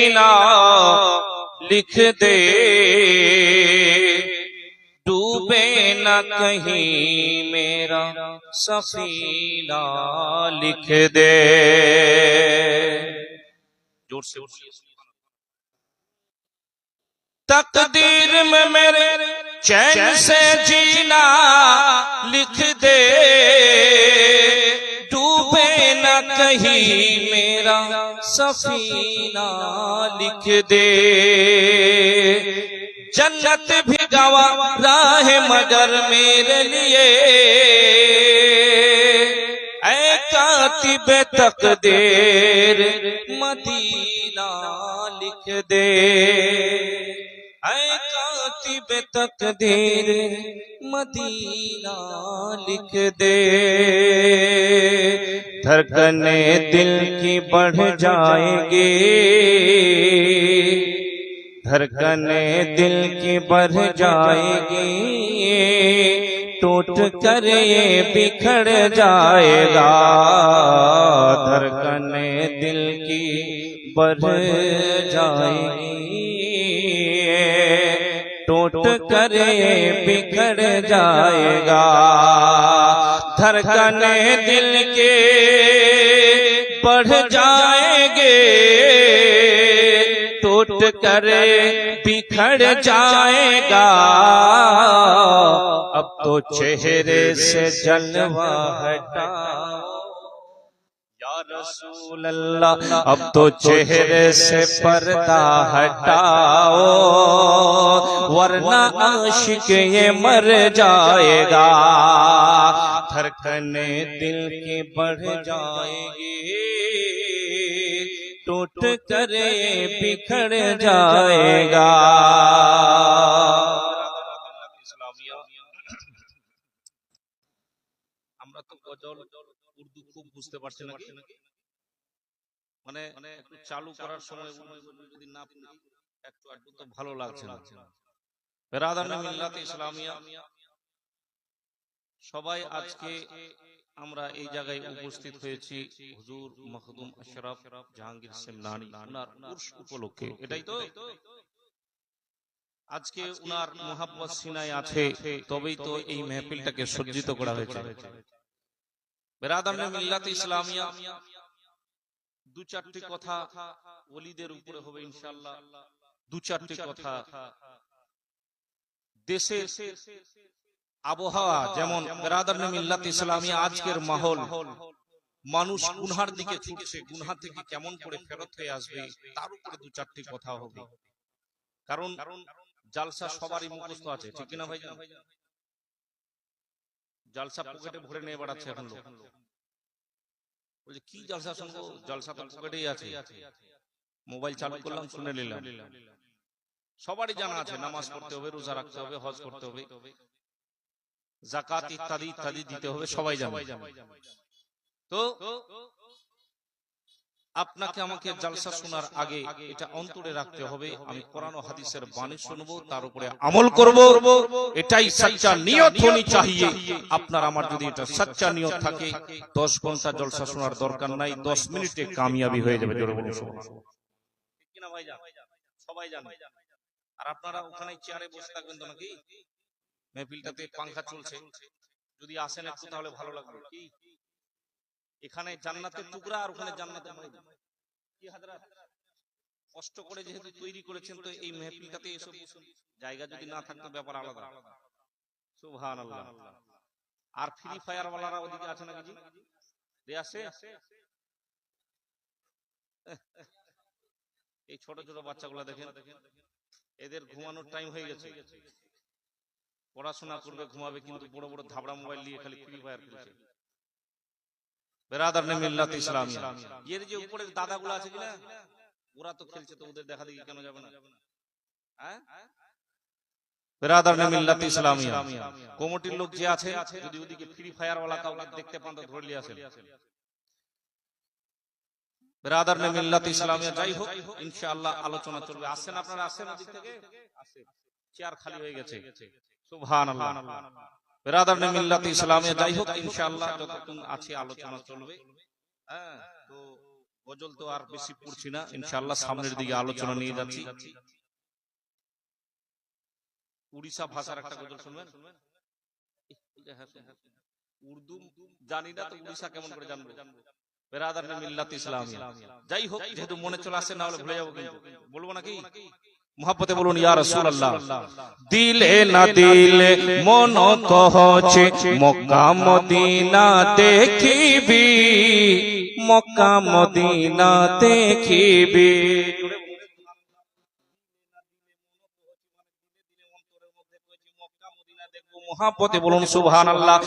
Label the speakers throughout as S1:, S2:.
S1: ना लिख दे, डूबे न कहीं मेरा सफीना लिख दे। जोर से तकदीर में मेरे चैन से जीना लिख दे, डूबे न कहीं मेरा सफीना लिख दे। जन्नत भी गवारा है मगर मेरे लिए, ऐ कातिब तकदीर मदीना लिख दे, ऐ कातिब तकदीर मदीना लिख दे। धड़कने दिल की बढ़ जाएगी, धड़कने दिल की बढ़ जाएगी, टूट कर ये बिखर जाएगा। धड़कने दिल की बढ़ जाएगी, टूट कर ये बिखर जाएगा। धड़कने दिल के बढ़ जाएंगे, टूट कर बिखर जाएगा। अब तो चेहरे से जलवा हटा या रसूल अल्लाह, अब तो चेहरे से पर्दा हटाओ, वरना आशिक ये मर जाएगा। धड़कने दिल की बढ़ जाएगी, टूट कर बिखर जाएगा। আমরা তো গজল উর্দু খুব বুঝতে পারছি না, মানে একটু চালু করার সময় যদি না একটু একটু তো ভালো লাগছে না। বেরাদার মিল্লাত ইসলামিয়া সবাই আজকে আমরা এই জায়গায় উপস্থিত হয়েছি হুজুর মখদুম আশরাফ জাহাঙ্গীর সেমনানি উনার উর্স উপলক্ষে। এটাই তো আজকে উনার মুহাব্বত সিনায় আছে, তবেই তো এই মাহফিলটাকে সজ্জিত করা হয়েছে। বেরাদার মিল্লাত ইসলামিয়া দু চারটি কথা ওলিদের উপরে হবে ইনশাআল্লাহ। দু চারটি কথা দেশে আবহাওয়া যেমন বেরাদার মিল্লাত ইসলামিয়া আজকের মাহল, মানুষ গুনহার দিকে ছুটছে, গুনহা থেকে কেমন করে ফেরত হয়ে আসবে তার উপরে দু চারটি কথা হবে। কারণ জালসা সবারই মুখস্থ আছে, ঠিক কিনা ভাই? জালসা পকেটে ভরে নিয়ে বেড়াচ্ছে এখন লোক, বলছে কি জালসা শুনবো, জালসা তো পকেটেই আছে, মোবাইল চালু করলাম শুনে নিলাম। সবারই জানা আছে নামাজ পড়তে হবে, রোজা রাখতে হবে, হজ করতে হবে, যাকাত ইত্যাদি ইত্যাদি দিতে হবে, সবাই জানে। তো আপনাকে আমাকে জালসা শোনার আগে এটা অন্তরে রাখতে হবে, আমি কোরআন ও হাদিসের বাণী শুনবো, তার উপরে আমল করব, এটাই সচ্চা নিয়ত হনি চাহিয়ে। আপনার আমার যদি এটা সচ্চা নিয়ত থাকে 10 ঘন্টা জলসা শোনার দরকার নাই, 10 মিনিটে কামিয়াবি হয়ে যাবে। জোরে বলুন সুবহানাল্লাহ। ঠিক কিনা ভাইজান? সবাই জানে। আর আপনারা ওখানে চেয়ারে বসে থাকবেন তো নাকি? মেহফিলটাতে পাঙ্খা চলছে, যদি আসেন একটু তাহলে ভালো লাগবে। কি এখানে জান্নাতের টুকরা আর ওখানে জান্নাতের বাইরে কি হাজরাত কষ্ট করে যেহেতু তৈরি করেছেন, তো এই মেহফিলটাতে এসব জায়গা যদি না থাকতো ব্যাপার আলাদা। সুবহানাল্লাহ। আর ফ্রি ফায়ার ওয়ালারা ওদিকে আছে নাকি? জি রে আছে। এই ছোট ছোট বাচ্চাগুলো দেখেন, এদের ঘুমানোর টাইম হয়ে গেছে, পড়াশোনা করবে ঘুমাবে, কিন্তু বড় বড় ধাবড়া মোবাইল নিয়ে খালি ফ্রি ফায়ার খেলছে। বেরাদার মিল্লাত ইসলামিয়া এর যে উপরের দাদাগুলো আছে কিনা, ওরা তো খেলছে, তো ওদের দেখা দেখি কেন যাবে না? হ্যাঁ, বেরাদার মিল্লাত ইসলামিয়া কমিটির লোক যে আছে, যদি ওদিকে ফ্রি ফায়ার ওয়ালা কাউকে দেখতে পান তো ধরে নিয়ে আসেন। বেরাদার মিল্লাত ইসলামিয়া যাই হোক, ইনশাআল্লাহ আলোচনা চলবে। আসেন আপনারা, আসেন ওদিক থেকে, আসেন, চেয়ার খালি হয়ে গেছে। সুবহানাল্লাহ। বেরাদার মিল্লাত ইসলামিয়া যাই হোক, ইনশাআল্লাহ যতক্ষণ আছে আলোচনা চলবে। হ্যাঁ, তো গজল তো আর বেশি পড়ছি না, ইনশাআল্লাহ সামনের দিকে আলোচনা নিয়ে যাচ্ছি। উড়িষ্যা ভাষার একটা গজল শুনবেন? উর্দু জানি না তো উড়িষ্যা কেমন করে জানবো? বেরাদার মিল্লাত ইসলামিয়া। যাই হোক, যেহেতু মনে চলে আসে, না হলে ভুলে যাবো। কিন্তু বলবো নাকি? মুহাব্বতে বলুন ইয়া রাসূলুল্লাহ। দিলে না দিলে মন কহছে মক্কা মদিনা দেখিবি, মক্কা মদিনা দেখিবি। মুহাব্বতে বলুন সুবহানাল্লাহ।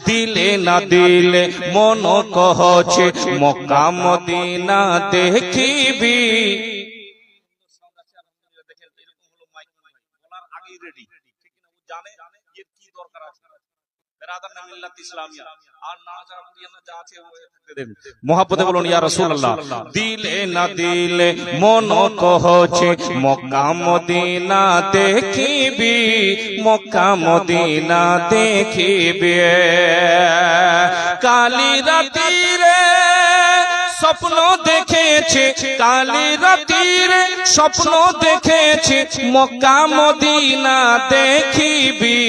S1: দিলে না দিলে মন কহছে মক্কা মদিনা দেখিবি। মুহাব্বতে বলুন ইয়া রাসূলুল্লাহ। দিলে না দিলে মন কহছে মক্কা মদিনা দেখিবি, মক্কা মদিনা দেখিবি। কালি রাতিরে স্বপ্ন দেখেছে, কালি রাতিরে স্বপ্ন দেখেছে মক্কা মদিনা দেখিবি।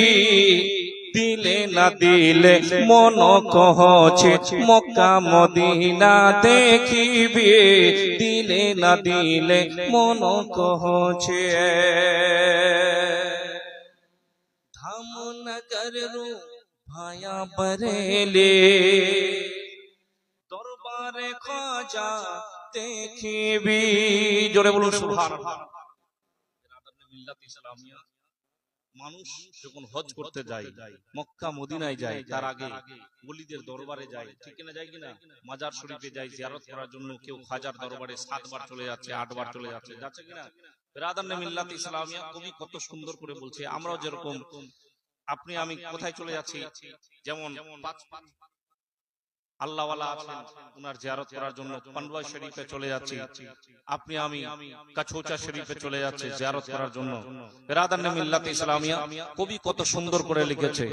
S1: দিলে না দিলে মন কহছে মক্কা মদিনা দেখিবি, দিলে না দিলে মন কহছে। ধামনগর রু ভায়া বরেলে দরবারে খাজা দেখিবি। জোরে বলুন সুবহানাল্লাহ। মানুষ যখন হজ করতে যায়, মক্কা মদিনায় যায়, তার আগে ওলিদের দরবারে যায়, ঠিক না? যায় কিনা? মাজার শরীফে যায় জিয়ারত করার জন্য। কেউ খাজার দরবারে 7 বার চলে যাচ্ছে, 8 বার চলে যাচ্ছে, যাচ্ছে কিনা? বেরাদার মিল্লাত ইসলামিয়া কবি কত সুন্দর করে বলছে। আমরাও যেরকম আপনি আমি কোথায় চলে যাচ্ছি, যেমন আল্লাহওয়ালা আছেন, উনার জিয়ারত করার জন্য পান্ডুয়া শরীফে চলে যাচ্ছি। আপনি আমি কাছৌচা শরীফে চলে যাচ্ছে জিয়ারত করার জন্য। বেরাদার মিল্লাত ইসলামিয়া কবি কত সুন্দর করে লিখেছে।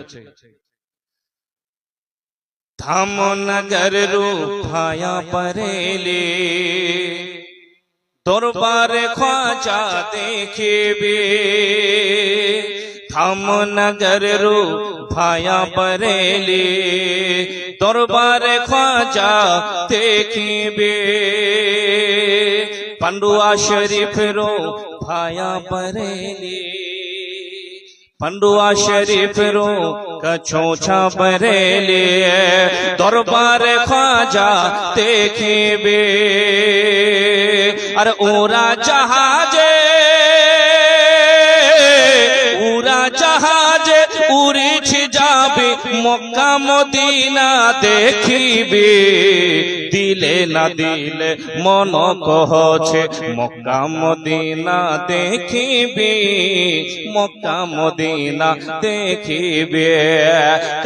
S1: ধামনগর রু ভায়া বরেলে দরবারে খাজা দেখিবি। ধামনগর রু ভায়া বরেলে দরবারে খাজা দেখিবে। পান্ডুয়া শরীফ রো ভায়া বরেলি, পান্ডুয়া শরীফ রো কছোছা বরেলি দরবারে খাজা দেখিবে। আর ওরা জাহাজে, ওরা জাহাজে উড়িছে যাবে মক্কা মদিনা দেখিবে। দিলে না দিলে মন কহছে মক্কা মদিনা দেখিবে, মক্কা মদিনা দেখিবে।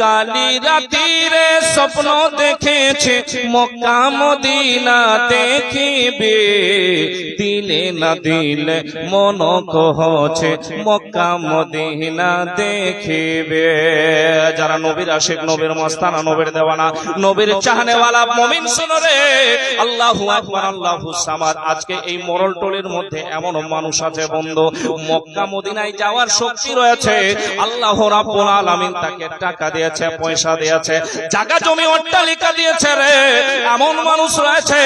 S1: কালি রাতিরে স্বপ্ন দেখেছে মক্কা মদিনা দেখিবে। দিলে না দিলে মন কহছে মক্কা মদিনা দেখিবে। যারা নবীর আশিক, নবীর মস্তানা, নবীর দেওয়ানা, নবীর চাহনেওয়ালা মুমিন শুনো রে, আল্লাহু আকবার, আল্লাহু সামাদ। আজকে এই মোরলটলির মধ্যে এমন মানুষ আছে বন্ধু, মক্কা মদিনায় যাওয়ার শক্তি রয়েছে, আল্লাহ রাব্বুল আলামিন তাকে টাকা দিয়েছে, পয়সা দিয়েছে, জায়গা জমি অট্টালিকা দিয়েছে রে। এমন মানুষ রয়েছে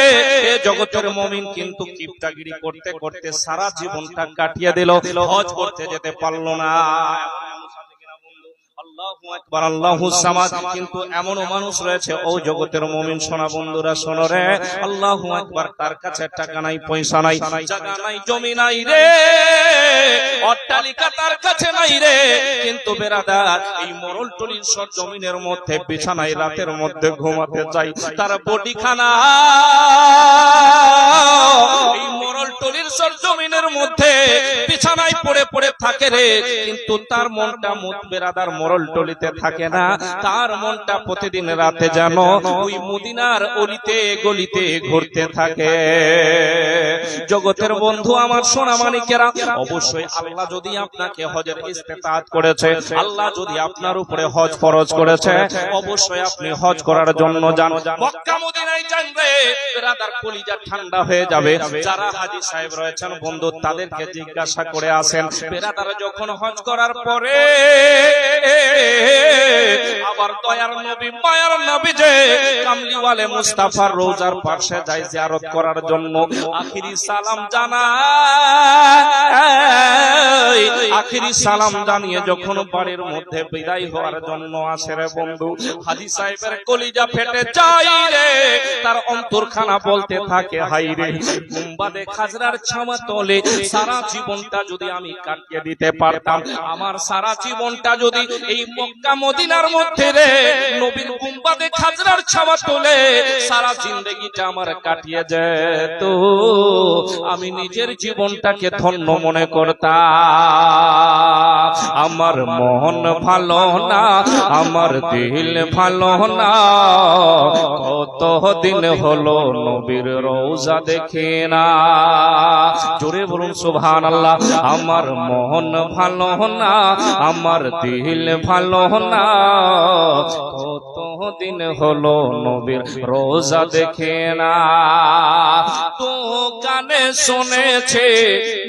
S1: এই জগতের মুমিন, কিন্তু কিপটাগিরি করতে করতে সারা জীবনটা কাটিয়ে দিল, হজ করতে যেতে পারলো না। আল্লাহু আকবার, আল্লাহু সামাদ। কিন্তু এমন মানুষ রয়েছে, ও জগতের মুমিন সোনা বন্ধুরা শোনো রে, আল্লাহু আকবার, তার কাছে টাকা নাই, পয়সা নাই, জায়গা নাই, জমি নাই রে, অট্টালিকা তার কাছে নাই রে, কিন্তু বেরাদার এই মরলটলির সব জমিনের মধ্যে বিছানায় রাতের মধ্যে ঘুমাতে চাই, তার বডি খানা এই মরল টলির সরজমিনের মধ্যে বিছানায় পড়ে পড়ে থাকে রে, কিন্তু তার মনটা বেরাদার মরল টলিতে থাকে না, তার মনটা প্রতিদিন রাতে যেন ওই মদিনার অলিতে গলিতে ঘুরতে থাকে। জগতের বন্ধু আমার সোনা মানিকেরা, অবশ্যই আল্লাহ যদি আপনাকে হজের ইস্তেতাত করেছে, আল্লাহ যদি আপনার উপরে হজ ফরজ করেছে, অবশ্যই আপনি হজ করার জন্য যান, মক্কা মদিনায় যান রে ব্রাদার, কলিজা ঠান্ডা হয়ে যাবে। যারা হাজী সাহেব রয়েছেন বন্ধু, তাদেরকে জিজ্ঞাসা করে আসেন ব্রাদার, যখন হজ করার পরে আবার দয়ার নবী মায়ার নবী যে কামলিওয়ালে মুস্তাফার রোজার পাশে যায় জিয়ারত করার জন্য, আখিরি সালাম জানায়, আখিরি সালাম জানিয়ে যখন বাড়ির মধ্যে বিদায় হওয়ার জন্য আসে রে বন্ধু, হাজী সাহেবের কলিজা ফেটে যায় রে, তার অন্তরখানা বলতে থাকে হাই রে, গুম্বাদে খাজরার ছামা তলে সারা জীবনটা যদি আমি কাটিয়ে দিতে পারতাম, আমার সারা জীবনটা যদি এই মক্কা মদিনার মধ্যে রে নবীর গুম্বাদে খাজরার ছামা তলে সারা জিন্দেগিটা আমার কাটিয়ে যেত, আমি নিজের জীবনটাকে ধন্য মনে করতাম। আমার মন ভালো না, আমার দিল ভালো না, কত দিন হলো নবীর রওজা দেখি না। জোরে বলুন সুবহানাল্লাহ। আমার মন ভালো না, আমার দিল ভালো না, কত দিন হলো নবীর রওজা দেখে না। তো কানে শুনেছে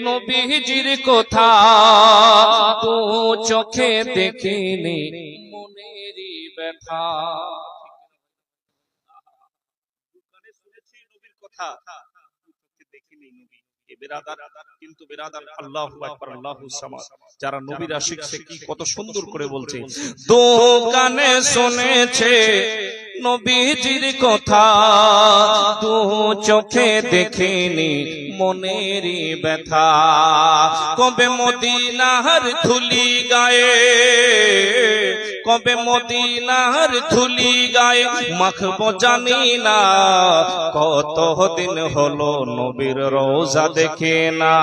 S1: নবীজির কথা, তো চোখে দেখিনি মনেরই ব্যথা। কিন্তু বেরাদার আল্লাহু আকবার, আল্লাহু সামাদ, যারা নবীর আশিক সে কি কত সুন্দর করে বলছে, দোকানে শুনেছে নবীজির কথা, দু চোখে দেখিনি মনেরই ব্যথা, কবে মদিনার ধুলি গায়ে, কবে মদিনার ধুলি গায়ে মাখবো জানি না, কত দিন হলো নবীর রওজা দেখে না,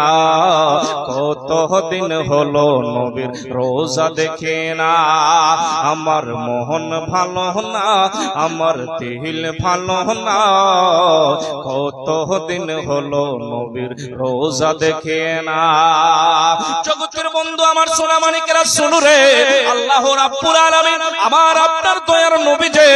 S1: কত দিন হলো নবীর রওজা দেখে না। আমার মন ভালো না, আমার দিল ভালো না, কত দিন হলো নবীর রওজা দেখে না। জগতের বন্ধু আমার সোনা মানিকেরা শুনো রে, আল্লাহ রাব্বুল আলামিন আমার আপনার দয়ার নবী যে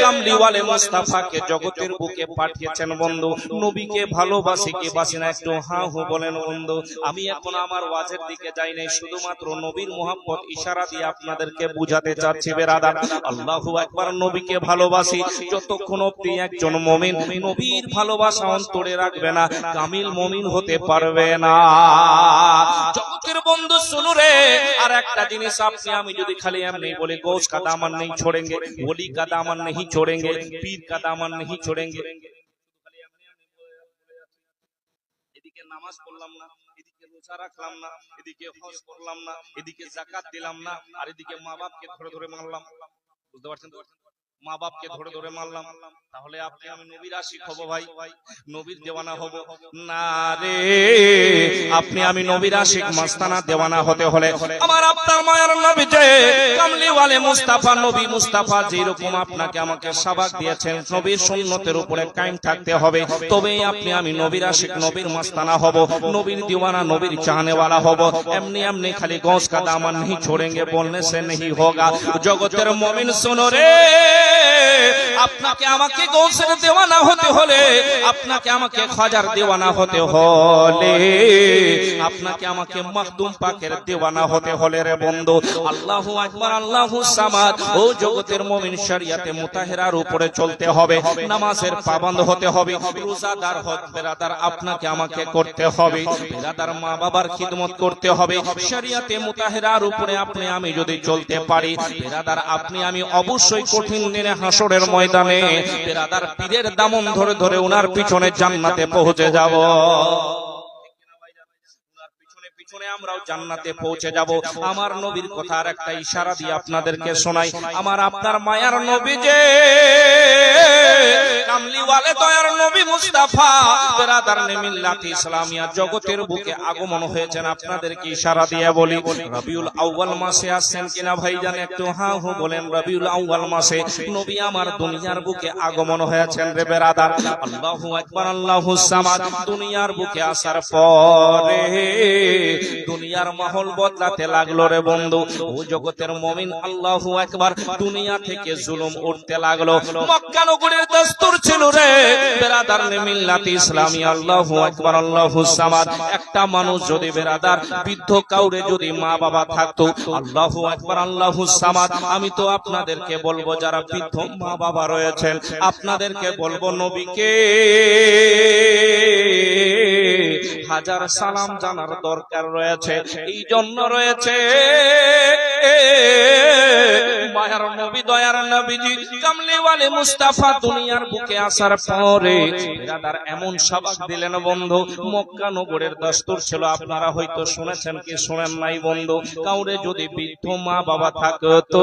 S1: কামলিওয়ালে মুস্তাফাকে জগতের বুকে পাঠিয়েছেন বন্ধু। নবীকে ভালোবাসি কি বাসি না, একটু হ্যাঁ হু বলেন বন্ধু। আমি এখন আমার ওয়াজের দিকে যাই নাই, শুধুমাত্র নবীর মোহাব্বত ইশারা দিয়ে আপনাদেরকে বুঝাতে চাচ্ছি বেরাদার। আল্লাহু আকবার। নবীকে ভালোবাসি, যতক্ষণ অবধি একজন মুমিন নবীর ভালোবাসা অন্তরে রাখবে না, কামিল মুমিন হতে পারবে না। জগতের বন্ধু শুনো রে, আর একটা জিনিস আপনি আমি যদি খালি এমনি বলি গোশ का दामन नहीं छोड़ेंगे, वली का दामन नहीं छोड़ेंगे, पीर का दामन नहीं छोड़ेंगे, এদিকে নামাজ পড়লাম না, এদিকে রোজা রাখলাম না, এদিকে হজ করলাম না, এদিকে যাকাত দিলাম না, আর এদিকে মা বাপকে ধরে ধরে মারলাম। বুঝতে পারছেন তো? মা বাপকে ধরে ধরে মারলাম, তাহলে আপনি আমি নবীর আশিক হব ভাই, নবীর দেওয়ানা হব না রে। আপনি আমি নবীর আশিক মাস্তানা দেওয়ানা হতে হলে আমার আপনার মায়ের নবী যে কামলিওয়ালে মুস্তাফা, নবী মুস্তাফা যেরকম আপনাকে আমাকে সাবাক দিয়েছেন নবীর সুন্নতের উপরে কায়েম থাকতে হবে, তবেই আপনি আমি নবীর আশিক, নবীর মাস্তানা হব, নবীর দিওয়ানা, নবীর চাহনে वाला হব। এমনি এমনি খালি গোশ का दामन नहीं छोड़ेंगे बोलने से नहीं होगा। জগতের মুমিন শুনো রে, আপনাকে আমাকে গৌসের দেওয়ানা হতে হলে, আপনাকে আমাকে খাজার দেওয়ানা হতে হলে, আপনাকে আমাকে মাখদুম পাকের দেওয়ানা হতে হলে রে বন্ধু। আল্লাহু আকবার, আল্লাহু সামাদ। ও জগতের মুমিন, শরিয়াতে মুতাহহারার উপরে চলতে হবে, নামাজের পাবন্দ হতে হবে, রোজাদার হক বেরাদার আপনাকে আমাকে করতে হবে, বেরাদার মা বাবার খিদমত করতে হবে। শরিয়াতে মুতাহহারার উপরে আপনি আমি যদি চলতে পারি বেরাদার, আপনি আমি অবশ্যই কঠিন দিনে হাসরের ময়দানে বেরাদার পীরের দামন ধরে ধরে উনার পিছনে জান্নাতে পৌঁছে যাব। পিছনে আমরাও জান্নাতে পৌঁছে যাব। আমার নবীর কথা আর একটা ইশারা দিয়ে আপনাদেরকে শোনাই। আমার আপনার মায়ার নবী যে কামলিওয়ালে দয়ার নবী মুস্তাফা বেরাদারনে মিল্লাত ইসলামিয়া জগতের বুকে আগমন হয়েছেন। আপনাদেরকে ইশারা দিয়ে বলি, রবিউল আউয়াল মাসে আসছেন কিনা ভাইজান? একটু হ্যাঁ হু বলেন। রবিউল আউয়াল মাসে নবী আমার দুনিয়ার বুকে আগমন হয়েছেন রে বেরাদার। আল্লাহু আকবার, আল্লাহুস সামাদ। দুনিয়ার বুকে আসার পরে দুনিয়ার মাহল বদলাতে লাগলো রে বন্ধু। ও জগতের মুমিন, আল্লাহু আকবার। দুনিয়া থেকে জুলুম উঠতে লাগলো। মক্কা নগরীর দস্তুর ছিল রে বেরাদারনে মিল্লাত ইসলামিয়া। আল্লাহু আকবার, আল্লাহুস সামাদ। একটা মানুষ যদি বেরাদার বৃদ্ধ কাউরে যদি মা বাবা থাকতো, আল্লাহু আকবার, আল্লাহুস সামাদ, আমি তো আপনাদেরকে বলবো যারা বৃদ্ধ মা বাবা রয়েছেন আপনাদেরকে বলবো নবীকে হাজার সালাম জানার দরকার রয়েছে। এই জন্য রয়েছে মায়ার নবী দয়ার নবীজি কামলিওয়ালে মুস্তাফা দুনিয়ার বুকে আসার পরে বেরাদার এমন সবাক দিলেন বন্ধু। মক্কা নগরের দস্তুর ছিল, আপনারা হয়তো শুনেছেন কি শুনেন নাই বন্ধু, কাউরে যদি বৃদ্ধ মা বাবা থাকতো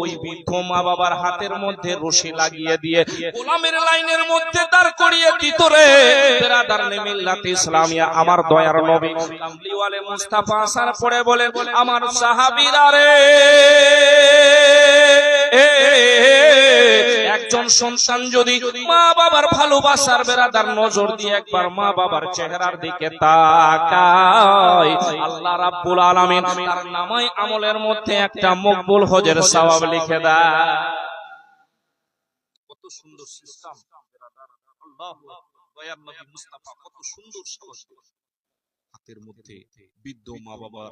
S1: ওই বৃদ্ধ মা বাবার হাতের মধ্যে রশি লাগিয়ে দিয়ে গোলামের লাইনের মধ্যে দাঁড় করিয়ে দিত রে বেরাদারনে মিল্লাত ইসলামিয়া। আমার দয়ার নবী কামলিওয়ালে মুস্তাফা আসার পরে বলেন, আমার সাহাবীরা রে একজন সন্তান যদি মা বাবার ভালোবাসার বেরাদার নজর দিয়ে একবার মা বাবার চেহারার দিকে তাকায়, আল্লাহ রাব্বুল আলামিন তার নামায় আমলের মধ্যে একটা মকবুল হজের সওয়াব লিখে দেয়। কত সুন্দর সিস্টেম বেরাদার। আল্লাহু আকবার। দয়ার নবী মুস্তাফা কত সুন্দর সওয়াব। হাতের মধ্যে বৃদ্ধ মা বাবার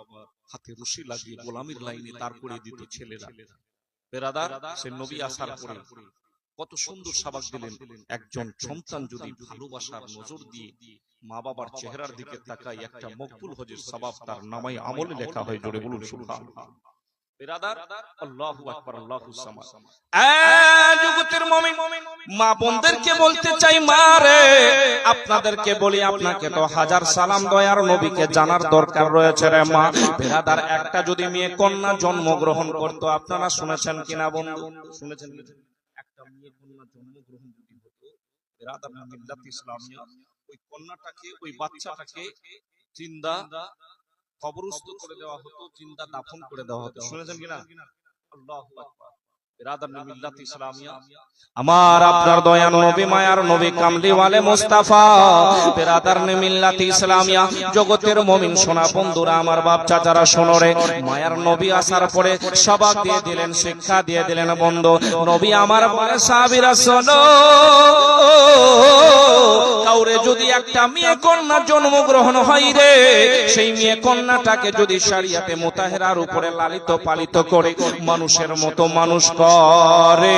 S1: হাতে রশি লাগিয়ে গোলামির লাইনে দাঁড় করিয়ে দিত ছেলেরা। বেরাদার সে নবী আসার পরে কত সুন্দর সাবাক দিলেন। একজন সন্তান যদি ভালোবাসার নজর দিয়ে মা বাবার চেহারার দিকে তাকায় একটা মকবুল হজের সওয়াব তার নামায় আমলে লেখা হয়। জোরে বলুন সুবহানাল্লাহ। বেরাদার আল্লাহু আকবার, আল্লাহুস সামাদ। জগতের মুমিন মা বোনদেরকে বলতে চাই, মা রে আপনাদেরকে বলি, আপনাকে তো হাজার সালাম দয়ার নবীকে জানার দরকার রয়েছে রে মা। বেরাদার একটা যদি মেয়ে কন্যা জন্মগ্রহণ করত, আপনারা শুনেছেন কিনা বন্ধু? শুনেছেন? একটা মেয়ে কন্যা জন্মগ্রহণ যদি হতো বেরাদারনে মিল্লাত ইসলামিয়া, ওই কন্যাটাকে ওই বাচ্চাটাকে জিন্দা কবরস্থ করে দেওয়া হতো, জিন্দা দাফন করে দেওয়া হতো। শুনেছেন কিনা? আল্লাহু আকবার। বেরাদারনে মিল্লাত ইসলামিয়া আমার আপনার দয়ার নবী মায়ার নবী কামলিওয়ালে মুস্তাফা বেরাদারনে মিল্লাত ইসলামিয়া জগতের মুমিন সোনা বন্ধুরা আমার বাপ চাচারা শোনো রে, মায়ার নবী আসার পরে সবাক দিয়ে দিলেন, শিক্ষা দিয়ে দিলেন বন্ধু। নবী আমার বলে সাহাবীরা শোনো, কাউরে যদি একটা মেয়ে কন্যা জন্মগ্রহণ হয় রে, সেই মেয়ে কন্যাটাকে যদি শরিয়াতে মুতাহহারার উপরে লালিত পালিত করে মানুষের মতো মানুষ করে,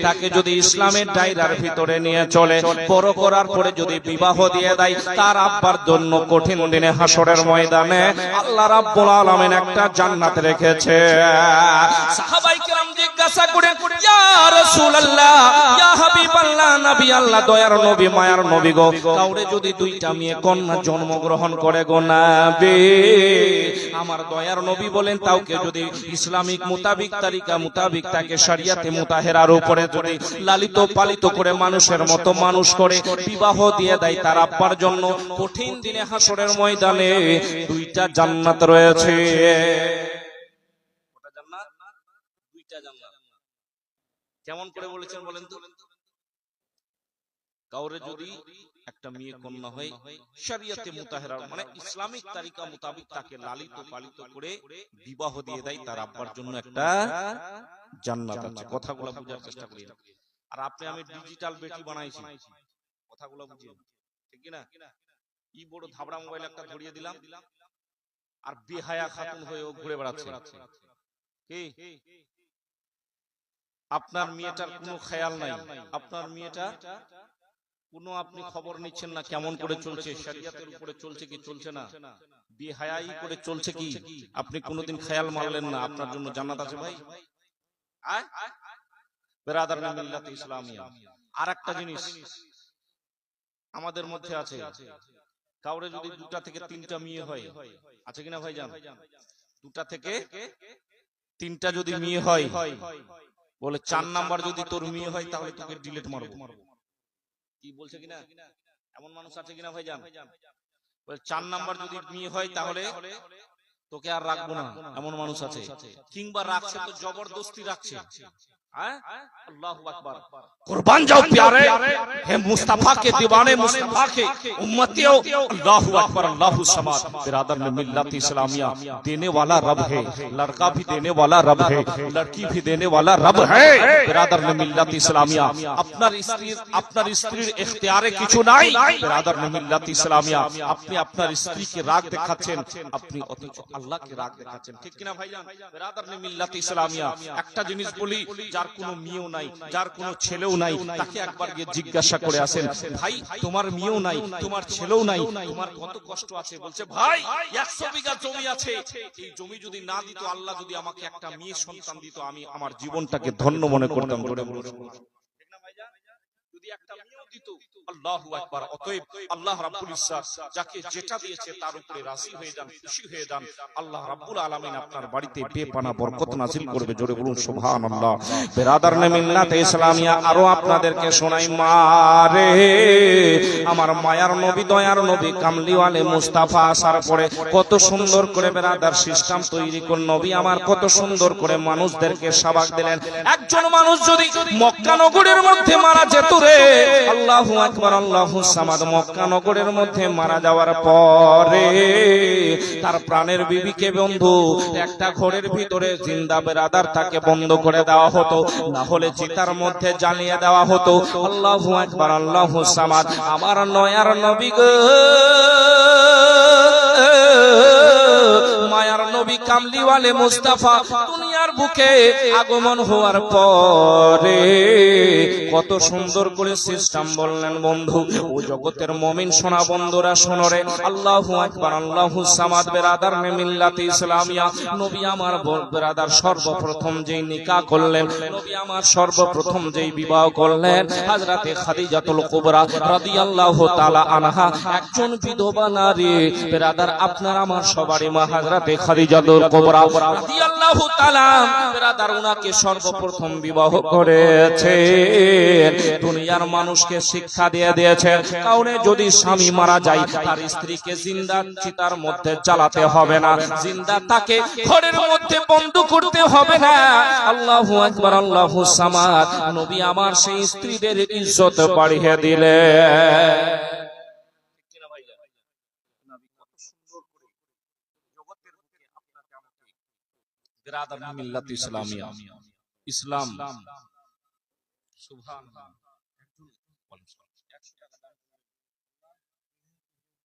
S1: তাকে যদি ইসলামের দায়রার ভিতরে নিয়ে চলে বড় করার পরে যদি বিবাহ দিয়ে দেয়, তার আব্বার জন্য কঠিন দিনে হাসরের ময়দানে আল্লাহ রাব্বুল আলামিন একটা জান্নাত রেখেছে। সাহাবায়ে কেরাম জিজ্ঞাসা করেন, ইয়া রাসূলুল্লাহ, ইয়া হাবিবাল্লাহ, নবী আল্লাহ দয়ার নবী মায়ার নবী গো, কাউরে যদি দুইটা মেয়ে কন্যা জন্মগ্রহণ করে গো নবী, আমার দয়ার নবী বলেন তাওকে যদি ইসলামিক মুতাবিক তারিকা মুতাবিক তাকে শরিয়াতে মুতাহহারার উপরে যদি লালিত পালিত করে মানুষের মতো মানুষ করে বিবাহ দিয়ে দেয়, তার আব্বার জন্য কঠিন দিনে হাসরের ময়দানে দুইটা জান্নাত রয়েছে। কয়টা জান্নাত? দুইটা জান্নাত। কেমন করে বলেছেন বলেন তো? কাউরে যদি একটা মেয়ে কন্যা হয় শরিয়াতে মুতাহহারা মানে ইসলামিক তারিকা মোতাবেক তাকে লালিত পালিত করে বিবাহ দিয়ে দেয়, তার আব্বার জন্য একটা জান্নাত আছে। কথাগুলো বোঝার চেষ্টা করি। আর আপনি আমি ডিজিটাল বেটি বানাইছি, কথাগুলো বুঝিয়ে, ঠিক কি না? ই বড় ধাবড়া মোবাইল একটা ধরিয়ে দিলাম আর বেহায়া খাতুন হয়ে ও ঘুরে বেড়াচ্ছে। কি আপনার মেয়েটার কোনো খেয়াল নাই, আপনার মেয়েটা কোনো আপনি খবর নিচ্ছেন না কেমন করে চলছে, শরিয়াতের উপরে চলছে কি চলছে না, বেহায়াই করে চলছে কি, আপনি কোনোদিন খেয়াল মারলেন না, আপনার জন্য জান্নাত আছে ভাই। বেরাদারনে মিল্লাত ইসলামিয়া। আর একটা জিনিস আমাদের মধ্যে আছে, কাউরে যদি 2টা থেকে 3টা মেয়ে হয়, আছে কিনা ভাইজান? 2টা থেকে 3টা যদি মেয়ে হয়, বলে 4 নাম্বার যদি তোর মেয়ে হয় তাহলে তোকে ডিলিট মারবো। কি বলছে কিনা? এমন মানুষ আছে কিনা ভাইজান? বলে 4 নাম্বার যদি মেয়ে হয় তাহলে তোকে আর রাখবো না, এমন মানুষ আছে। কিংবা রাখছে তো জবরদস্তি রাখছে। अल्लाहु अकबर। कुर्बान जाओ प्यारे, हे मुस्तफा के दीवाने, मुस्तफा के उम्मतियों, अल्लाहु अकबर, अल्लाहु समाद। बिरादर ने मिल्लत इस्लामिया देने वाला रब है, लड़का भी देने वाला रब है, लड़की भी देने वाला रब है। बिरादर ने मिल्लत इस्लामिया আপনার স্ত্রীর ইখতিয়ারে কিছু নাই। বিরাদর ने मिल्लत इस्लामिया আপনি আপনার স্ত্রীকে রাগ দেখাচ্ছেন, আপনি অথচ আল্লাহকে রাগ দেখাচ্ছেন, ঠিক কিনা ভাইজান? বিরাদর ने मिल्लत इस्लामिया একটা জিনিস বলি, যার কোনো মেয়েও নাই, যার কোনো ছেলেও নাই, তাকে একবার গিয়ে জিজ্ঞাসা করে আসেন, ভাই তোমার মেয়েও নাই, তোমার ছেলেও নাই, তোমার কত কষ্ট আছে? বলছে ভাই 100 বিঘা জমি আছে, এই জমি যদি না দিত, আল্লাহ যদি আমাকে একটা মেয়ে সন্তান দিত, আমি আমার জীবনটাকে ধন্য মনে করতাম। জোরে বলুন ঠিক না ভাইজান? যদি একটা মেয়েও দিত, আল্লাহু আকবার। অতএব আল্লাহ রাব্বুল ইজ্জত যাকে যেটা দিয়েছে তার উপরে রাজি হয়ে যান, খুশি হয়ে যান। আল্লাহ রাব্বুল আলামিন আপনার বাড়িতে বেপানা বরকত নাযিল করবে। জোরে বলুন সুবহানাল্লাহ। বিরাদার নে মিল্লাত ইসলামিয়া আরো আপনাদেরকে শোনাই, মারে আমার মায়ার নবী, দয়ার নবী, কামলিওয়ালে মুস্তাফা আসার পরে কত সুন্দর করে বিরাদার সিস্টেম তৈরি করে নবী আমার কত সুন্দর করে মানুষদেরকে সাবাক দিলেন। একজন মানুষ যদি মক্কা নগরের মধ্যে মারা যেত রে, আল্লাহু আকবার, আল্লাহু সামাদ, মক্কা নগরের মধ্যে মারা যাওয়ার পরে তার প্রাণের বিবিকে বন্ধু একটা ঘরের ভিতরে জিন্দা বেরাদার তাকে বন্ধ করে দেওয়া হতো, না হলে চিতার মধ্যে জ্বালিয়ে দেওয়া হতো। আল্লাহু আকবার, আল্লাহু সামাদ। আমার নয়ার নবী গো, মায়ার নবী কামলিওয়ালে মুস্তাফা দুনিয়ার বুকে আগমন হওয়ার পরে কত সুন্দর করে সিস্টেম বললেন বন্ধু। ও জগতের মুমিন সোনা বন্ধুরা শোনো রে, আল্লাহু আকবার, আল্লাহু সামাদ। বেরাদার নে মিল্লাত ইসলামিয়া নবী আমার বেরাদার সর্বপ্রথম যেই নিকাহ করলেন, নবী আমার সর্বপ্রথম যেই বিবাহ করলেন, হযরতে খাদিজাতুল কুবরা রাদিয়াল্লাহু তাআলা আনহা, একজন বিধবা নারী। বেরাদার আপনার আমার সবারই মা হযরতে খাদিজাতুল কুবরা রাদিয়াল্লাহু তাআলা বেরাদার উনাকে সর্বপ্রথম বিবাহ করেছে। দুনিয়ার মানুষকে শিক্ষা দিয়ে দিয়েছে, কাউরে যদি স্বামী মারা যায় তার স্ত্রীকে জিন্দা চিতার মধ্যে জ্বালাতে হবে না, জিন্দা তাকে ঘরের মধ্যে বন্ধ করতে হবে না। আল্লাহু আকবার, আল্লাহু সামাদ। নবী আমার সেই স্ত্রীদের ইজ্জত বাড়িয়ে দিলেন। বিরাদার মিল্লাত ইসলামিয়া, ইসলাম সুবহানাল্লাহ।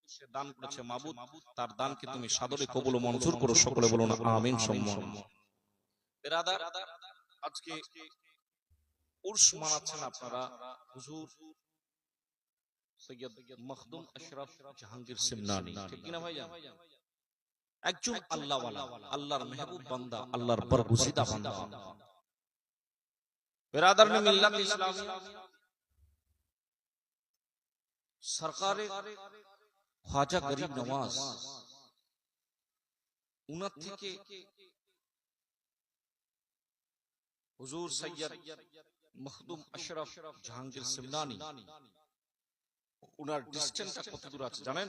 S1: সে দান করেছে মাবুদ, তার দানকে তুমি সাদরে কবুল ও মঞ্জুর করো। সকলে বলুন আমিন সম্মান। বিরাদার আজকে উরস মানাচ্ছেন আপনারা হুজুর সৈয়দ মখদুম আশরাফ জাহাঙ্গীর সিমনানি, ঠিক কিনা ভাইজান? একজন আল্লাহওয়ালা, আল্লাহর মেহবুব বান্দা, আল্লাহর বরগুজিদা বান্দা। বিরাদার নে মিল্লাত ইসলামিয়া সরকারে খ্বাজা গরিব নওয়াজ, উনার থেকে হুজুর সৈয়দ মখদুম আশরাফ জাহাঙ্গীর সিমনানি, উনার ডিসটেন্সটা কত দূর আছে জানেন?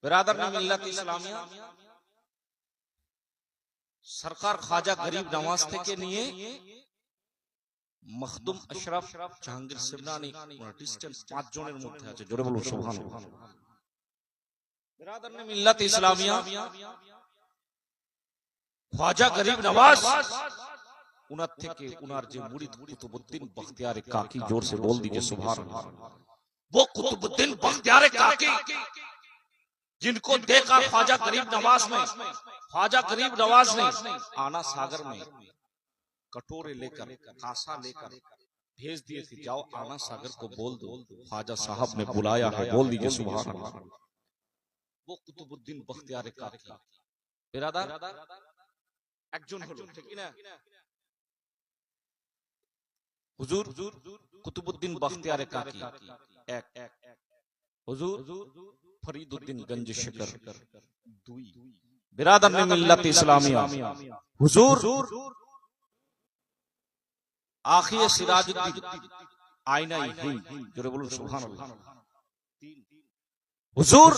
S1: बिरादर ने मिल्लत इस्लामिया सरकार ख्वाजा गरीब नवाज থেকে নিয়ে মখদুম আশরাফ জাহাঙ্গীর সিমনানি ডিসটেন্স 5 জনের মধ্যে আছে। জোরে বলুন সুবহানাল্লাহ। बिरादर ने मिल्लत इस्लामिया ख्वाजा गरीब नवाज उनर থেকে उनर যে মুরিদ কুতুবউদ্দিন বখতিয়ারে কাকি, जोर से बोल दीजिए सुभान अल्लाह। वो कुतुबुद्दीन बख्तियार काकी जिनको देखा ख्वाजा गरीब नवाज में, ख्वाजा गरीब नवाज ने आना सागर में कटोरे लेकर, कासा लेकर भेज दिए थे, जाओ आना सागर को बोल दो ख्वाजा साहब ने बुलाया है। बोल दीजिए सुभान अल्लाह। वो कुतुबुद्दीन बख्तियार काकी बिरादर একজন হলো, ঠিক না? হুজুর কুতুবউদ্দিন বখতিয়ার কাকি এক, হুজুর ফরিদউদ্দিন গঞ্জ শিকর 2 বিরাদার মিল্লাত ইসলামিয়া হুজুর আখিয়ে সিরাজউদ্দিন আয়নাই হিন্দ জোরে বলুন সুবহানাল্লাহ। हुजूर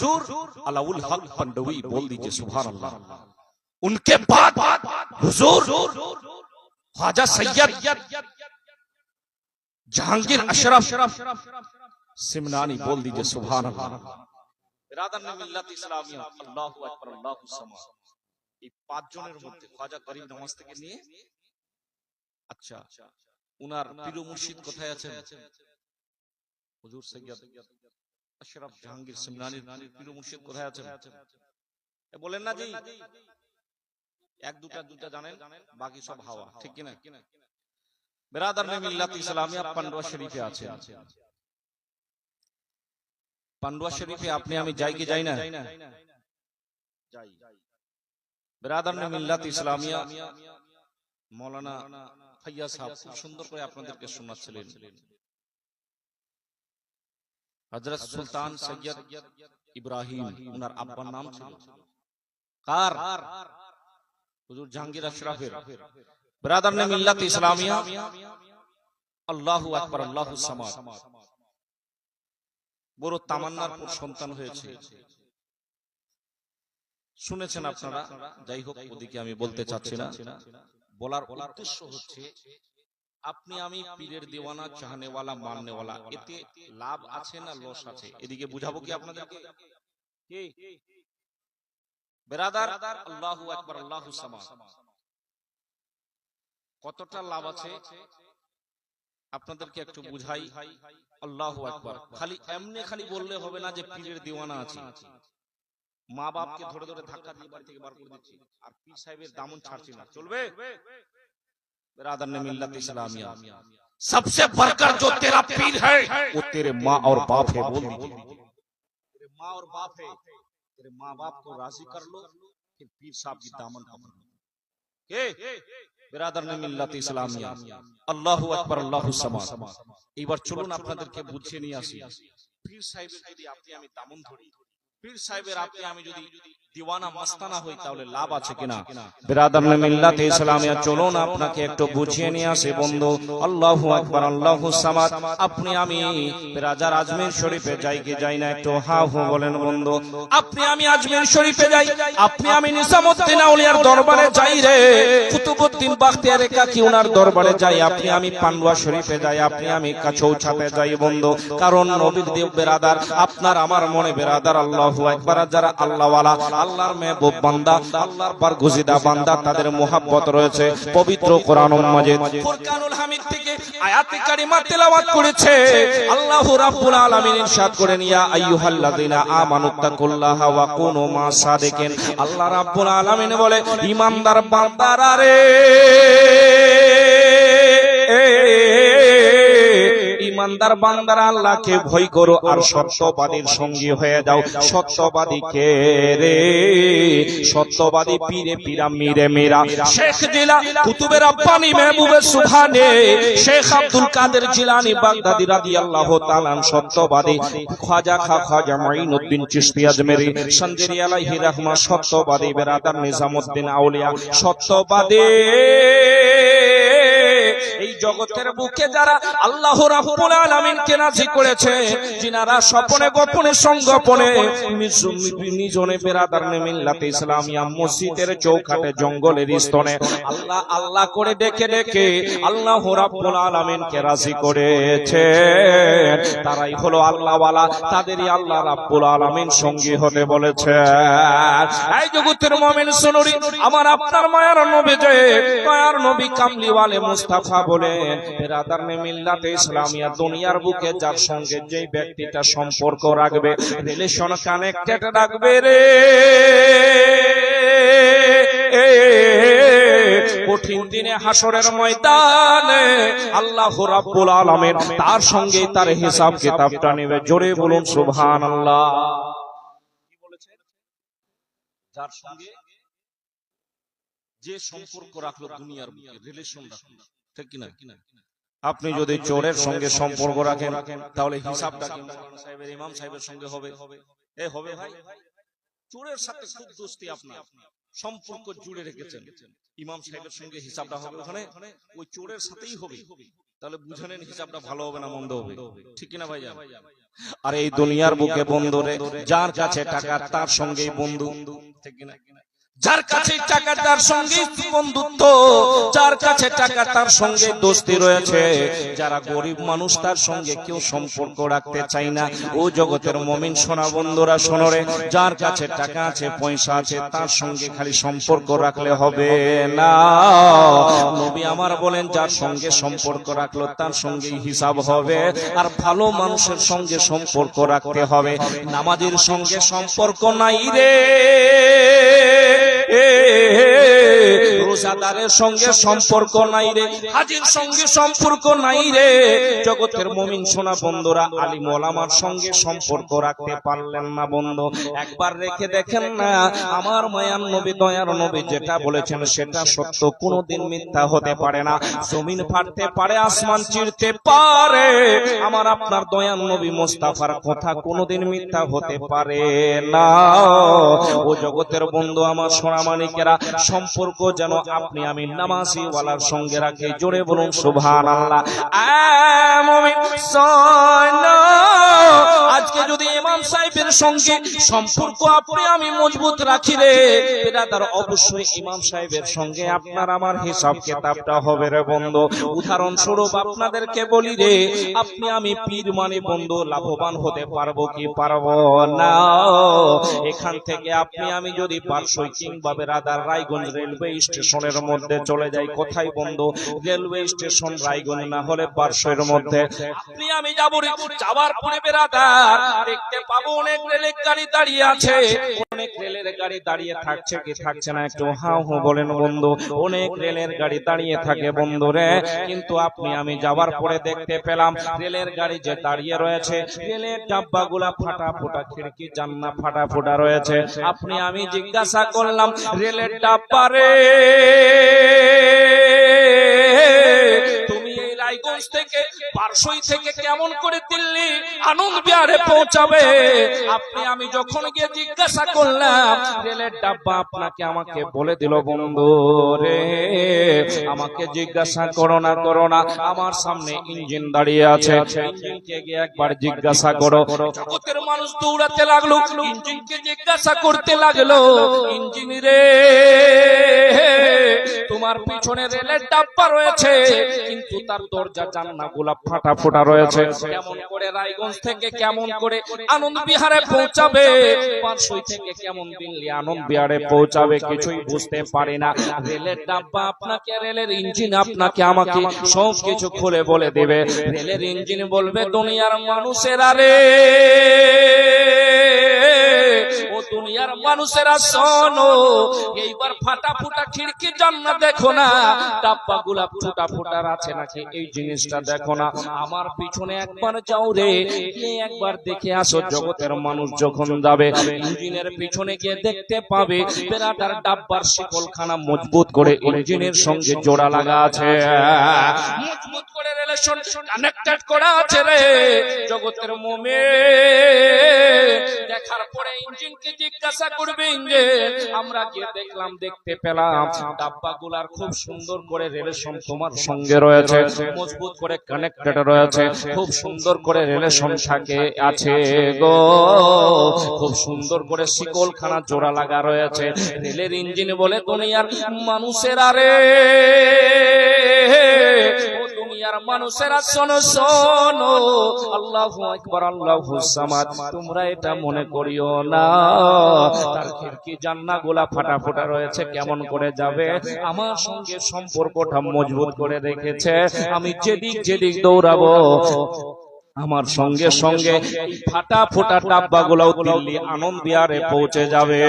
S1: अलाउल हक पंडवी बोल दीजिए सुभान अल्लाह। उनके बाद हुजूर ख्वाजा सैयद जहांगीर अशरफ सिमनानी बोल दीजिए सुभान अल्लाह। बिरादर मिल्लत इस्लामिया अल्लाहु আকবার আল্লাহু সামাদ। এই পাঁচজনের মধ্যে খ্বাজা গরিব নামাজ থেকে নিয়ে আচ্ছা উনার পীর মুর্শিদ কোথায় আছেন? হুজুর সৈয়দ अशरफ जहांगीर सिमनानी पीर मुर्शिद কোথায় আছেন? বলেন না জি, এক দুটা জানেন, বাকি সব হাওয়া, ঠিক কি না? বিরাদার মিল্লাত ইসলামিয়া পান্ডুয়া শরীফে আছে। পান্ডুয়া শরীফে আপনি আমি যাই কি যাই না? যাই। বিরাদার মিল্লাত ইসলামিয়া মাওলানা ফাইয়াজ সাহেব খুব সুন্দর করে আপনাদেরকে শোনাচ্ছিলেন। হযরত সুলতান সৈয়দ ইব্রাহিম উনার আব্বার নাম ছিল কার? হুজুর জাহাঙ্গীর আশরাফের। বিরাদার মিল্লাত ইসলামিয়া আল্লাহু আকবার আল্লাহু সামাদ। বড় তামান্নার পর সন্তান হয়েছে, শুনেছেন আপনারা। যাই হোক, ওদিকে আমি বলতে চাচ্ছি না। বলার উদ্দেশ্য হচ্ছে আপনি আমি পীরের দেওয়ানা, চাহনেওয়ালা, মাননেওয়ালা, এতে লাভ আছে না লস আছে? এদিকে বুঝাবো কি আপনাদেরকে? কি বিরাদার আল্লাহু আকবার আল্লাহু সামাদ, কতটা লাভ আছে আপনাদেরকে একটু বুঝাই। আল্লাহু আকবার খালি এমনি খালি বললে হবে না যে পীরের দেওয়ানা আছে। মা বাপকে ধরে ধরে ধাক্কা দিয়ে বাড়ি থেকে বার করে দিচ্ছি আর পীর সাহেবের দামন ছাড়ছি না, চলবে? बिरादर ने मिल्लत इस्लामिया सबसे बढ़कर जो तेरा पीर है वो तेरे माँ और बाप है। बोल दीजिए तेरे माँ और बाप है। तेरे माँ बाप को राजी कर लो, फिर पीर साहब की दामन पकड़ लो। के बिरादर ने मिल्लत इस्लामिया আল্লাহু আকবার আল্লাহু সামাদ। এবার চলুন আপনাদেরকে বুঝিয়ে নিয়ে আসি। পীর সাহেবের যদি আপনি আমি দামন ধরি, পীর সাহেবের আপনি আমি যদি দিওয়ানা মস্তানা হই, তাহলে লাভ আছে কিনা? বিরাদর মিল্লাত ইসলামিয়া চলুন আপনাকে একটু বুঝিয়ে নিয়ে আসি বন্ধু। আল্লাহু আকবার আল্লাহু সামাদ। আপনি আমি বিরাজার আজমির শরীফে যাই কি যাই না? একটু হা হু বলেন বন্ধু। আপনি আমি আজমির শরীফে যাই, আপনি আমি নিজামউদ্দিন আউলিয়ার দরবারে যাই রে, কুতুবউদ্দিন বাখতিয়ার কাকি ওনার দরবারে যাই, আপনি আমি পান্ডুয়া শরীফে যাই, আপনি আমি কাছৌছাতে যাই বন্ধু। কারণ নবীর দেব বিরাদার আপনার আমার মনে বিরাদার আল্লাহু আকবার যারা আল্লাহওয়ালা, আল্লাহর মেহবুব বান্দা, আল্লাহর বরগুজিদা বান্দা, তাদের মুহাব্বত রয়েছে। পবিত্র কোরআনুল মাজিদ ফুরকানুল হামিদ থেকে আয়াতে কারিমা তেলাওয়াত করেছে। আল্লাহ রাব্বুল আলামিন ইরশাদ করেন, ইয়া আইয়ুহাল্লাযিনা আমানুত্তাকুল্লাহা ওয়া কুনু মা সাদিকিন। আল্লাহ রাব্বুল আলামিন বলে, ঈমানদার বান্দারা রে, ইমানদার বান্দারা আল্লাহকে ভয় করো আর সত্যবাদীর সঙ্গী হয়ে যাও। সত্যবাদী কে রে? সত্যবাদী পীরে পীরা মিরে মিরা শেখ জিলা কুতুবে রব্বানি মেহবুবে সুবহানে শেখ আব্দুল কাদের জিলানী বাগদাদি রাদিয়াল্লাহু তাআলা সত্যবাদী। খাজা খাজা মাইনুদ্দিন চিশতি আজমেরি সঞ্জরি আলাইহি রাহমা সত্যবাদী। বিরাদার নিজামউদ্দিন আউলিয়া সত্যবাদী। এই জগতের বুকে যারা আল্লাহ রাব্বুল আলামিনকে রাজি করেছে, যিনারা স্বপনে গোপনে সংগোপনে নিজনে বিরাদার মিল্লাত ইসলামিয়া মসজিদের চৌকাঠে জঙ্গলের স্তনে আল্লাহ আল্লাহ করে ডেকে ডেকে আল্লাহ রাব্বুল আলামিনকে রাজি করেছে, তারাই হলো আল্লাহওয়ালা, তাদেরই আল্লাহ রাব্বুল আলামিন সঙ্গী হতে বলেছে। এই জগতের মুমিন সুনুরি, আমার আপনার মায়ার নবী যে মায়ার নবী কামলিওয়ালে মুস্তাফা বলেন, বিরাদার মিল্লাত ইসলামিয়া দুনিয়ার বুকে যার সঙ্গে যে ব্যক্তিটা সম্পর্ক রাখবে, রিলেশন কানেক্টেড রাখবে রে, কঠিন দিনে হাসরের ময়দানে আল্লাহ রাব্বুল আলামিন তার সঙ্গে তার হিসাব কিতাবটা নেবে। জোরে বলুন সুবহানাল্লাহ। কি বলেছেন? যার সঙ্গে যে সম্পর্ক রাখলো দুনিয়ার বুকে, রিলেশন রাখলো, ঠিক কিনা? আপনি যদি চোরের সঙ্গে সম্পর্ক রাখেন তাহলে হিসাবটা কিন্তু সাহেবের ইমাম সাহেবের সঙ্গে হবে। এ হবে ভাই, চোরের সাথে খুব দোস্তি, আপনার সম্পর্ক জুড়ে রেখেছেন, ইমাম সাহেবের সঙ্গে হিসাবটা হবে ওখানে ওই চোরের সাথেই হবে। তাহলে বুঝে নেন হিসাবটা ভালো হবে না মন্দ হবে, ঠিক কিনা ভাই? আর এই দুনিয়ার বুকে বন্ধু রে, যার কাছে টাকা তার সঙ্গেই বন্ধু, ঠিক কিনা? যার কাছে টাকা তার সঙ্গে বন্ধুত্ব, যার কাছে টাকা তার সঙ্গে দোস্তি রয়েছে। যারা গরিব মানুষ তার সঙ্গে কেউ সম্পর্ক রাখতে চায় না। ও জগতের মুমিন সোনা বন্ধুরা শোনো রে, যার কাছে টাকা আছে পয়সা আছে তার সঙ্গে খালি সম্পর্ক রাখলে হবে না। নবী আমার বলেন যার সঙ্গে সম্পর্ক রাখলো তার সঙ্গেই হিসাব হবে। আর ভালো মানুষের সঙ্গে সম্পর্ক রাখতে হবে। নামাজের সঙ্গে সম্পর্ক নাই রে, রোজাদারের সঙ্গে সম্পর্ক নাই রে, হাজীর সঙ্গে সম্পর্ক নাই রে। জগতের মুমিন সোনা বন্ধুরা, আলিম ওলামার সঙ্গে সম্পর্ক রাখতে পারলেন না বন্ধু। একবার রেখে দেখেন না, আমার মায়ার নবী দয়ার নবী যেটা বলেছেন সেটা সত্য, কোনোদিন মিথ্যা হতে পারে না। জমিন ফাটতে পারে, আসমান চিরতে পারে, আমার আপনার দয়ার নবী মুস্তাফার কথা কোনোদিন মিথ্যা হতে পারে না। ও জগতের বন্ধু আমার সোনা মানিকেরা, সম্পর্ক যেন আপনি আমি নামাজি ওয়ালার সঙ্গে রাখি। জোরে বলুন সুবহানাল্লাহ। আজকে যদি ইমাম সাহেবের সঙ্গে সম্পর্ক আপনি আমি মজবুত রাখি রে বিরাদার, অবশ্যই ইমাম সাহেবের সঙ্গে আপনার আমার হিসাব কিতাবটা হবে রে বন্ধু। উদাহরণস্বরূপ আপনাদেরকে বলি রে, আপনি আমি পীর মানে বন্ধু লাভবান হতে পারবো কি পারবো না? এখান থেকে আপনি আমি যদি পারসই কিংবা বেরাদার রায়গঞ্জ রেলওয়ে স্টেশনের মধ্যে চলে যাই, কোথায় বন্ধু? রেলওয়ে স্টেশন রায়গঞ্জ না হলে পারসইয়ের মধ্যে আপনি আমি যাবো। যাওয়ার পরে বেরাদার দেখতে পাবো অনেক রেলের গাড়ি দাঁড়িয়ে আছে। অনেক রেলের গাড়ি দাঁড়িয়ে থাকছে কি থাকছে না একটু হাও হো বলেন বন্ধু? অনেক রেলের গাড়ি দাঁড়িয়ে থাকে বন্ধু রে। কিন্তু আপনি আমি যাওয়ার পরে দেখতে পেলাম রেলের গাড়ি যে দাঁড়িয়ে রয়েছে, রেলের ডাব্বাগুলা ফাটা ফোটা, খিড়কি জানলা ফাটা ফোটা রয়েছে। আপনি আমি জিজ্ঞাসা করলাম, রেলের ডাব্বা রে, তুমি এই রায়গঞ্জ থেকে পারসই থেকে কেমন করে দিল্লি আনন্দ বিহারে পৌঁছাবে? আপনি আমি যখন গিয়ে জিজ্ঞাসা করলাম, রেলের ডাব্বা আপনাকে আমাকে বলে দিল বন্ধু রে, আমাকে জিজ্ঞাসা করো না আমার সামনে ইঞ্জিন দাঁড়িয়ে আছে, ইঞ্জিনকে গিয়ে একবার জিজ্ঞাসা করো। জগতের মানুষ দৌড়াতে লাগলো, ইঞ্জিনকে জিজ্ঞাসা করতে লাগলো, ইঞ্জিন রে তোমার পিছনে রেলের ডাব্বা রয়েছে কিন্তু তার দরজা জানলাগুলা ফাটা ফোটা রয়েছে, কেমন করে রায়গঞ্জ থেকে কেমন করে আনন্দ বিহারে পৌঁছাবে? পারসই থেকে কেমন দিল্লি আনন্দ বিহারে পৌঁছাবে? কিছুই বুঝতে পারি না। রেলের ডাব্বা আপনাকে, রেলের ইঞ্জিন আপনাকে আমাকে সব কিছু খুলে বলে দেবে। রেলের ইঞ্জিন বলবে, দুনিয়ার মানুষেরা রে, ও দুনিয়ার মানুষেরা শোনো, এইবার ফাটা ফুটা খিড়কি জানলা দেখো না, ডাব্বা গুলা ফুটা ফুটার আছে নাকি এই জিনিসটা দেখো না। আমার পিছনে একবার যাও রে, একবার দেখে আসো। জগতের মানুষ যখন যাবে ইঞ্জিনের পিছনে গিয়ে দেখতে পাবে বেড়াটার ডাব্বার শিকলখানা মজবুত করে ইঞ্জিনের সঙ্গে জোড়া লাগা আছে, মজবুত করে রিলেশন কানেক্টেড করা আছে রে। জগতের মুমিন দেখার পরে ইঞ্জিনকে জিজ্ঞাসা করবে, ইঞ্জিন আমরা গিয়ে দেখলাম, দেখতে পেলাম ডাব্বাগুলার খুব সুন্দর করে রিলেশন তোমার সঙ্গে রয়েছে, মজবুত করে কানেক্টেড রয়েছে, খুব সুন্দর করে রিলেশন থাকে আছে গো, খুব সুন্দর করে শিকলখানা জোড়া লাগা রয়েছে। রেলের ইঞ্জিন বলে, দুনিয়ার মানুষেরা রে, দুনিয়ার মানুষেরা শোনো শোনো, আল্লাহু আকবার আল্লাহু সামাদ, তোমরা এটা মনে করিও না তার খিড়কি জানলাগুলা ফাটা ফোটা রয়েছে, কেমন করে যাবে? আমার সঙ্গে সম্পর্কটা মজবুত করে রেখেছে, আমি যেদিক যেদিক দৌড়াবো আমার সঙ্গে সঙ্গে এই ফাটা ফোটা ডাব্বাগুলোও দিল্লি আনন্দ বিহারে পৌঁছে যাবে।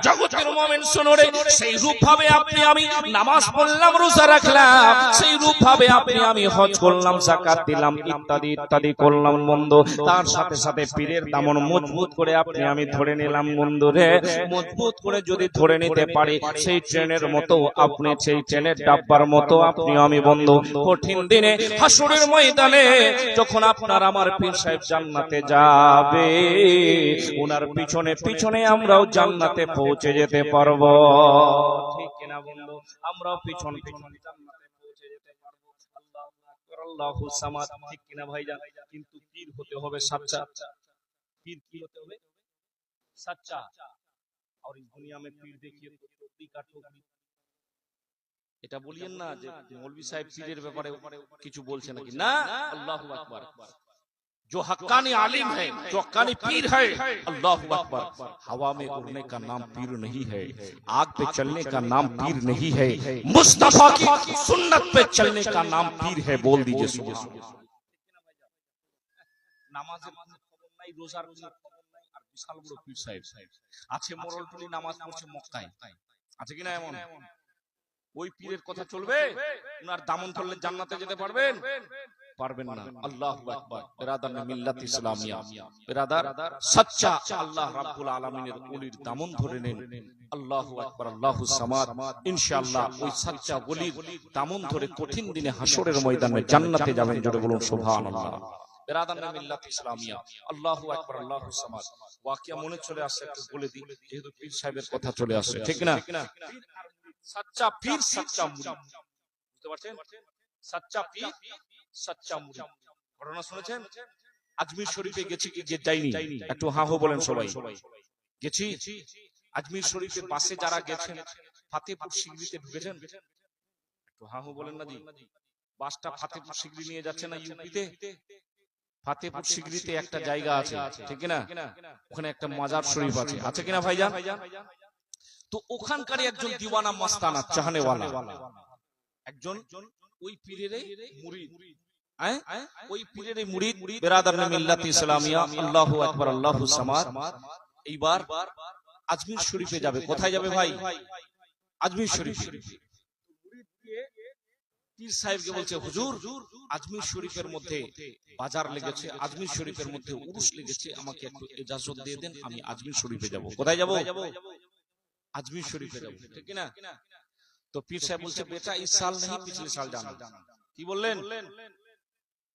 S1: জগতের মুমিন শুনো রে, সেই রূপ ভাবে আপনি আমি নামাজ পড়লাম, রোজা রাখলাম, সেই রূপ ভাবে আপনি আমি হজ করলাম, যাকাত দিলাম, ইত্যাদি ইত্যাদি করলাম বন্ধু। তার সাথে সাথে পীরের দামন মজবুত করে আপনি আমি ধরে নিলাম বন্ধু রে। মজবুত করে যদি ধরে নিতে পারি, সেই ট্রেনের মতো আপনি, সেই ট্রেনের ডাব্বার মতো আপনি আমি বন্ধু, কঠিন দিনে হাসরের ময়দানে যখন আপনার আমার পীর সাহেব জান্নাতে যাবে, ওনার পিছনে পিছনে আমরাও জান্নাতে পৌঁছে যেতে পারবো। ঠিক কিনা বন্ধু? আমরাও পিছন পিছন জান্নাতে পৌঁছে যেতে পারবো। আল্লাহু আকবার, আল্লাহু সামাদ। ঠিক কিনা ভাইজান? কিন্তু পীর হতে হবে সাচ্চা। পীর কি হতে হবে? সাচ্চা। और इस दुनिया में पीर देखिए तो टोकरी का टोकरी। এটা বলিয়েন না যে মৌলভী সাহেব পীরের ব্যাপারে কিছু বলছে নাকি, না। আল্লাহু আকবার। जो हक्कानी आलिम है, जो हक्कानी पीर है, अल्लाहु अकबर। हवा में उड़ने का नाम पीर नहीं है, आग पे चलने का नाम पीर नहीं है, मुस्तफा की सुन्नत पे चलने का नाम पीर है। बोल दीजिए सुबह सुबह। নামাজের কোনো খবর নাই, রোজার কোনো খবর নাই, আর বিশাল বড় পীর সাহেব আছে মোরলটুলি নামাজ পড়ছে মক্কায়, আছে কিনা এমন? ওই পীরের কথা চলবে? উনার দামন ধরলে জান্নাতে যেতে পারবেন? পারবেন না। আল্লাহু আকবার। বিরাদার মিল্লাত ইসলামিয়া, বিরাদার সচ্চা আল্লাহ রাব্বুল আলামিনের ওলির দামন ধরে নেন। আল্লাহু আকবার, আল্লাহু সামাদ। ইনশাআল্লাহ ওই সচ্চা ওলির দামন ধরে কঠিন দিনে হাসরের ময়দানে জান্নাতে যাবেন। জোরে বলুন সুবহানাল্লাহ। বিরাদার মিল্লাত ইসলামিয়া, আল্লাহু আকবার, আল্লাহু সামাদ। ওয়াকিয়া মনে চলে আসছে, একটু বলে দিই, যেহেতু পীর সাহেবের কথা চলে আসছে, ঠিক না? सच्चा पीर सच्चा मुरीद, বুঝতে পারছেন? সচ্চা পীর সচ্চা মুরিদ। ঘটনা শুনেছেন? আজমির শরীফে গেছি কি যে যাইনি? একটু হা হো বলেন সবাই। গেছি। আজমির শরীফে বাসে যারা গেছেন, ফাতেপুর সিগড়িতে ঢুকেছেন? একটু হা হো বলেন না জি। বাসটা ফাতেপুর সিগড়ি নিয়ে যাচ্ছে না ইউপিতে? ফাতেপুর সিগড়িতে একটা জায়গা আছে, ঠিক না? ওখানে একটা মাজার শরীফ আছে, আছে কিনা ভাইজান? তো ওখানকার একজন দিওয়ানা মাস্তানা চাহনেওয়ালা একজন ওই পীরেরই মুরিদ, ওই পীরেরই মুরিদ। বিরাদার মিল্লাত ইসলামিয়া, আল্লাহু আকবার, আল্লাহু সামাদ। এইবার আজমির শরীফে যাবে। কোথায় যাবে ভাই? আজমির শরীফ। মুরিদ গিয়ে পীর সাহেবকে বলছে, হুজুর আজমির শরীফের মধ্যে বাজার লেগেছে, আজমির শরীফের মধ্যে উরুস লেগেছে, আমাকে একটু ইজাজত দিয়ে দেন, আমি আজমির শরীফে যাব। কোথায় যাব? আজমির শরীফে যাব, ঠিক না? তো পীর সাহেব বলছে, বেটা ইস সাল नहीं पिछले साल जाना। কি বললেন?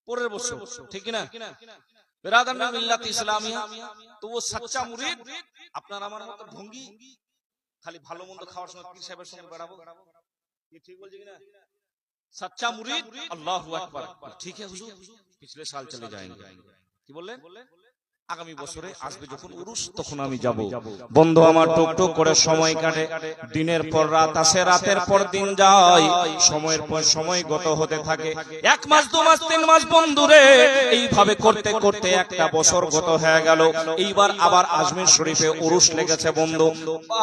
S1: পরের বছর, ঠিক না? বিরাদার মিল্লাত ইসলামিয়া। তো ও সচ্চা মুরিদ, আপনার আমার মত ঢঙ্গি, খালি ভালো মন্দ খাওয়ার সময় পীর সাহেবের সঙ্গে বেড়াবো, কি ঠিক বলছি কিনা? सच्चा मुरीद, अल्लाहु अकबर। ठीक है हुजूर, पिछले साल चले जाएंगे। কি বললেন? আগামী বছরে আসবে যখন উরুস, তখন আমি যাব। বন্ধু আমার টুকটুক করে সময় কাটে, দিনের পর রাত আসে, রাতের পর দিন যায়, সময়ের পর সময় গত হতে থাকে। 1 মাস 2 মাস 3 মাস বন্ধুরে এইভাবে করতে করতে একটা বছর গত হয়ে গেল। এইবার আবার আজমির শরীফে উরুস লেগেছে বন্ধু।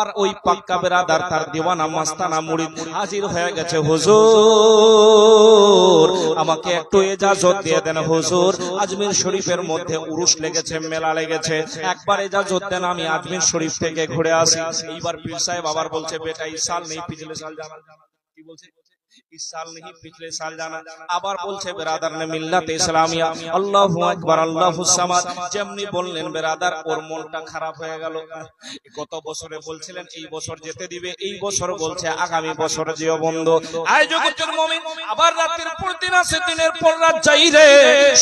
S1: আর ওই পাক্কা বেরাদার তার দিওয়ানা মাস্তানা মুরিদ হাজির হয়ে গেছে। হুজুর আমাকে একটু ইজাজত দিয়ে দেন হুজুর, আজমির শরীফের মধ্যে উরুস লেগেছে, মেলা লেগেছে, একবার ইজাজত দেন, আমি আজমির শরীফ থেকে ঘুরে আসি। এইবার পীর সাহেব আবার বলছে, বেটা ইস সাল নেই পিছলে সাল জানা। কি বলছে? इस साल नहीं पिछले साल जाना। আবার বলছে বেরাদার নে মিল্লাত ইসলামিয়া, আল্লাহু আকবার, আল্লাহু সামাদ। যেমনি বললেন বেরাদার, ওর মনটা খারাপ হয়ে গেল। গত বছরে বলছিলেন এই বছর যেতে দিবে, এই বছর বলছে আগামী বছর যেও বন্ধু। আয় জগতের মুমিন, আবার রাতের পর দিন আসে, দিনের পর রাত যাই রে,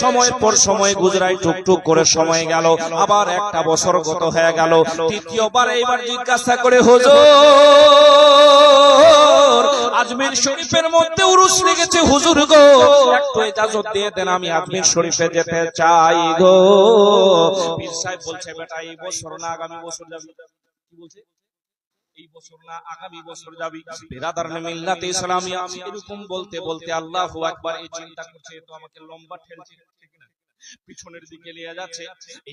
S1: সময় পর সময় গুজরাই, টুকটুক করে সময় গেল, আবার একটা বছর গত হয়ে গেল। তৃতীয়বার এইবার জিজ্ঞাসা করে, হুজুর আজমির শরীফের মধ্যে উরুস লেগেছে হুজুর গো, একটু ইজাজত দিয়ে দেন, আমি আজমির শরীফে যেতে চাই গো। পীর সাহেব বলছে, বেটা এই বছর না আগামী বছর যাবি। কি বলছে? এই বছর না আগামী বছর যাবি। বিরাদার মিল্লাত ইসলামিয়া এরকম বলতে বলতে আল্লাহু আকবার, এই চিন্তা করছে, তো আমাকে লম্বা ঠেলছে, ঠিক না? পিছনের দিকে নিয়ে যাচ্ছে।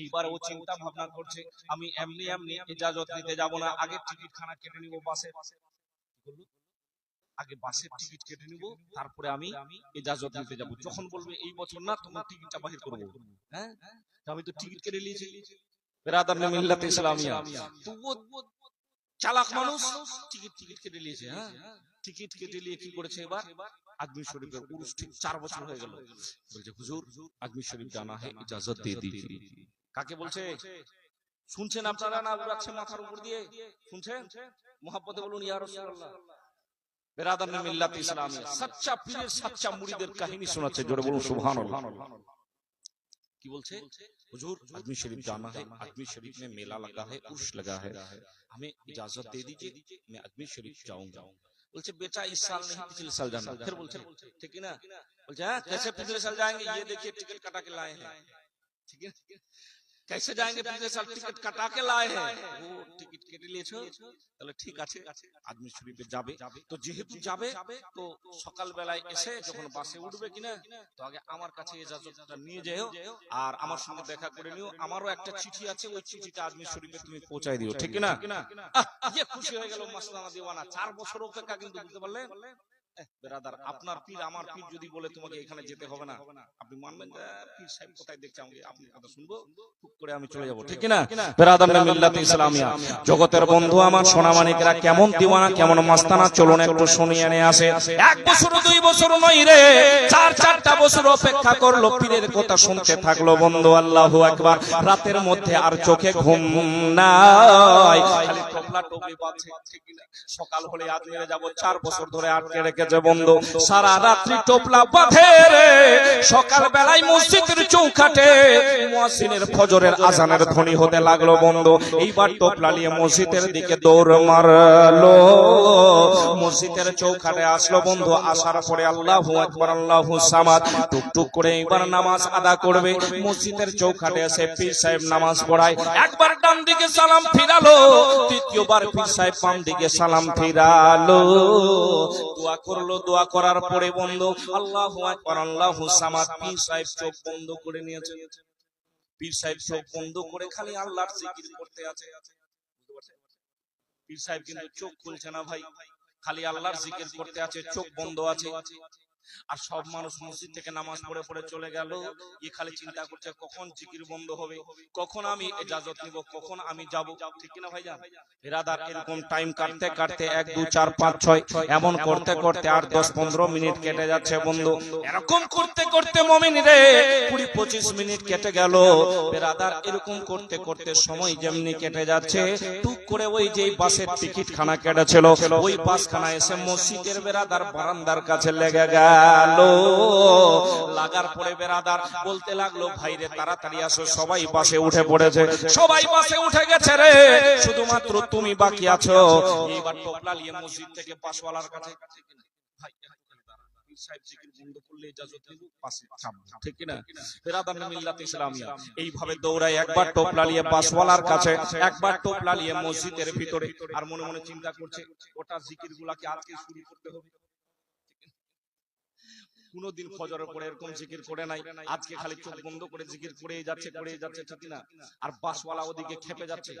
S1: এইবার ও চিন্তা ভাবনা করছে, আমি এমনি এমনি ইজাজত নিতে যাব না, আগে টিকিট খানা কেটে নিব বাসে। আগে বাসের টিকিট কেটে নিব, তারপরে আমি ইজাজত নিতে যাব। যখন বলবে এই বছর না, তোমার টিকিটটা বাহির করব। হ্যাঁ, আমি তো টিকিট কেটে নিয়েছি। বেরাদার মিল্লাত ইসলামিয়া, তবুও চালাক মানুষ টিকিট কেটে নিয়েছে। হ্যাঁ, টিকিট কেটে নিয়ে কি করেছে, এবার আজমির শরীফের উরুস ঠিক 4 বছর হয়ে গেল। বলছে হুজুর আজমির শরীফ জানা है, इजाजत दे दीजिए। কাকে বলছে শুনছেন আপনারা না? উড়াচ্ছেন মাথার উপর দিয়ে, শুনছেন? মোহাব্বতে বলুন ইয়া রাসূলুল্লাহ। বেরাদার মিল্লাত ইসলামিয়া, সচ্চা পীরের সচ্চা মুরিদের কাহিনী শোনাচ্ছে। জোরে বলুন সুবহানাল্লাহ। কি বলছে? हुजूर आजमी शरीफ जाना है, आजमी शरीफ में मेला लगा है, उर्स लगा है, हमें इजाजत दे दीजिए, मैं आजमी शरीफ जाऊंगा। बोलছে बेटा इस साल नहीं पिछले साल जाना। फिर बोलছে ठीक है ना? बोलছে हाँ कैसे पिछले साल जाएंगे, ये देखिए टिकट कटा के लाए हैं। ठीक है, कैसे जाएंगे पिछले साल टिकट कटा के लाए हैं। वो টিকিট কেটে নিয়েছো, তাহলে ঠিক আছে আজমি শরীফে যাবে। তো যেহেতু যাবে, তো সকাল বেলায় এসে যখন বাসে উঠবে কিনা, তো আগে আমার কাছে ইজাজতটা নিয়ে যেও আর আমার সঙ্গে দেখা করে নিও। আমারও একটা চিঠি আছে, ওই চিঠিটা আজমি শরীফে তুমি পৌঁছায় দিও। ঠিক না? ইয়ে খুশি হয়ে গেল মাসলামা দিওয়ানা। 4 বছর অপেক্ষা, কিন্তু বুঝতে পারলেন বেরাদার, আপনার পীর আমার পীর যদি বলে তোমাকে এখানে যেতে হবে না, আপনি মানবেন যে পীর সাহেব কোথায় দেখছে, আমি আপনি কথা শুনবো, টুক করে আমি চলে যাব। ঠিক না? বেরাদার মিল্লাত ইসলামিয়া, জগতের বন্ধু আমার সোনামানিকরা কেমন দিওয়ানা, কেমন মাস্তানা, চলুন একটু শুনিয়ে নিয়ে আসে। 1 বছর 2 বছর নয় রে, 4-4টা বছর অপেক্ষা করলো, পীরের কথা শুনতে থাকলো বন্ধু। আল্লাহু আকবার। রাতের মধ্যে আর চোখে ঘুম নাই, খালি টোপলা টোপি বাজছে। ঠিক না? সকাল হলে আজমিরে যাব, 4 বছর ধরে আটকে রেখে বন্ধু, সারা রাত্রি টোপলা বাঁধে রে। সকাল বেলায় মসজিদের চৌকাঠে মুয়াজ্জিনের ফজরের আজানের ধ্বনি হতে লাগলো বন্ধু। এইবার টোপলা নিয়ে মসজিদের দিকে দৌড় মারলো, মসজিদের চৌকাঠে আসলো বন্ধু। আসার পরে আল্লাহু আকবার, আল্লাহু সামাদ, টুকটুক করে এইবার নামাজ আদা করবে। মসজিদের চৌকাঠে এসে পীর সাহেব নামাজ পড়ায়। একবার ডান দিকে সালাম ফিরালো, দ্বিতীয়বার পীর সাহেব বাম দিকে সালাম ফিরালো। দোয়া করলো, দোয়া করার পরে বন্ধু আল্লাহু আকবার, আল্লাহু সামাদ, পীর সাহেব চোখ বন্ধ করে নিয়েছে। পীর সাহেব চোখ বন্ধ করে খালি আল্লাহর জিকির করতে আছে। পীর সাহেব কিন্তু চোখ খুলছে না ভাই, খালি আল্লাহর জিকির করতে আছে, চোখ বন্ধ আছে। আর সব মানুষ মসজিদ থেকে নামাজ পড়ে পড়ে চলে গেল। এ খালি চিন্তা করছে কখন জিকির বন্ধ হবে, কখন আমি ইজাজত নিব, কখন আমি যাব। ঠিক না ভাইজান? বেরাদার, এরকম টাইম কাটতে কাটতে 1 2 4 5 6 এমন করতে করতে আর 10-15 মিনিট কেটে যাচ্ছে বন্ধু। এরকম করতে করতে মুমিন রে 20-25 মিনিট কেটে গেল। বেরাদার, এরকম করতে করতে সময় যেমনি কেটে যাচ্ছে, টুক করে ওই যে বাসের টিকিট খানা কেটেছিল, ওই বাসখানা এসে মসজিদের বেরাদার বারান্দার কাছে লেগে গেল। লাগার পরে বেরাদার বলতে লাগলো, ভাইরে তাড়াতাড়ি আসো, সবাই বাসে উঠে পড়েছে, সবাই বাসে উঠে গেছে রে, শুধুমাত্র তুমি বাকি আছো। এইবার টোপলা নিয়ে মসজিদ থেকে বাসওয়ালার কাছে, ভাই পীর সাহেব জিকির বন্ধ করলে ইজাজত নিব, পাশে চাপবো। ঠিক না? বেরাদার মিল্লাত ইসলামিয়া, এইভাবে দৌড়ায় একবার টোপলা নিয়ে বাসওয়ালার কাছে, একবার টোপলা নিয়ে মসজিদের ভিতরে। আর মনে মনে চিন্তা করছে, ওটা জিকির গুলাকে আজকে শুরু করতে হবে। কোনদিন ফজরের পরে এরকম জিকির করে নাই, আজকে খালি চোখ বন্ধ করে জিকির করেই যাচ্ছে, ঠিক না? আর বাসওয়ালা ওদিকে খেপে যাচ্ছে,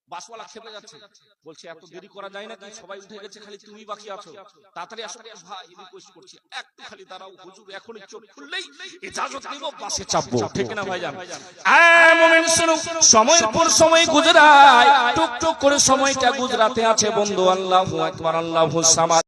S1: বাসওয়ালা খেপে যাচ্ছে, বলছে এত দেরি করা যায় না, সবাই উঠে গেছে, খালি তুমি বাকি আছো, তাড়াতাড়ি আসো। ভাই রিকোয়েস্ট করছি, একটু খালি দাঁড়াও হুজুর, এখনই চোখ খুললেই ইজাজত নিব, বাসে চাপবো। ঠিক না ভাইজান? মুমিন শুনো, সময়ের পর সময় গুজরায়, টুক টুক করে সময়টা গুজরাতে আছে বন্ধু। আল্লাহু আকবার, আল্লাহু সামাদ।